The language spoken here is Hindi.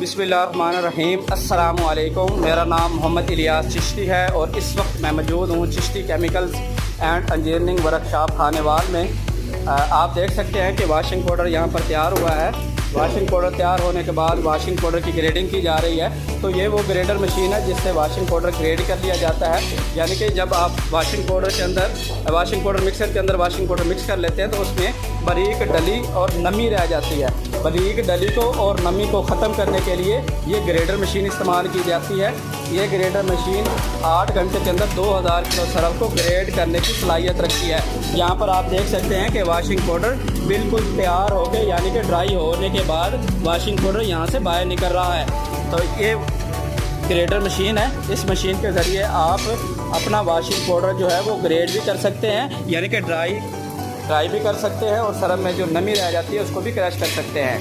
बिस्मिल्लाहिर्रहमानिर्रहीम। अस्सलामुअलैकुम। मेरा नाम मोहम्मद इलियास चिश्ती है और इस वक्त मैं मौजूद हूँ Chishti chemicals and engineering workshop Khanewal में। आप देख सकते हैं कि वाशिंग पाउडर यहाँ पर तैयार हुआ है। वाशिंग पाउडर तैयार होने के बाद वाशिंग पाउडर की ग्रेडिंग की जा रही है। तो ये वो ग्रेडर मशीन है जिससे वाशिंग पाउडर ग्रेड कर लिया जाता है। यानी कि जब आप वाशिंग पाउडर के अंदर वाशिंग पाउडर मिक्सर के अंदर वाशिंग पाउडर मिक्स कर लेते हैं तो उसमें बारीक डली और नमी रह जाती है। बारीक डली को और नमी को ख़त्म करने के लिए ये ग्रेडर मशीन इस्तेमाल की जाती है। ये ग्रेडर मशीन 8 घंटे के अंदर 2000 किलो सरफ को ग्रेड करने की सलाहियत रखती है। यहाँ पर आप देख सकते हैं कि वाशिंग पाउडर बिल्कुल तैयार हो गए, यानी कि ड्राई होने के बाद वाशिंग पाउडर यहाँ से बाहर निकल रहा है। तो ये ग्रेडर मशीन है। इस मशीन के ज़रिए आप अपना वाशिंग पाउडर जो है वो ग्रेड भी कर सकते हैं, यानी कि ड्राई भी कर सकते हैं और सरफ में जो नमी रह जाती है उसको भी क्रश कर सकते हैं।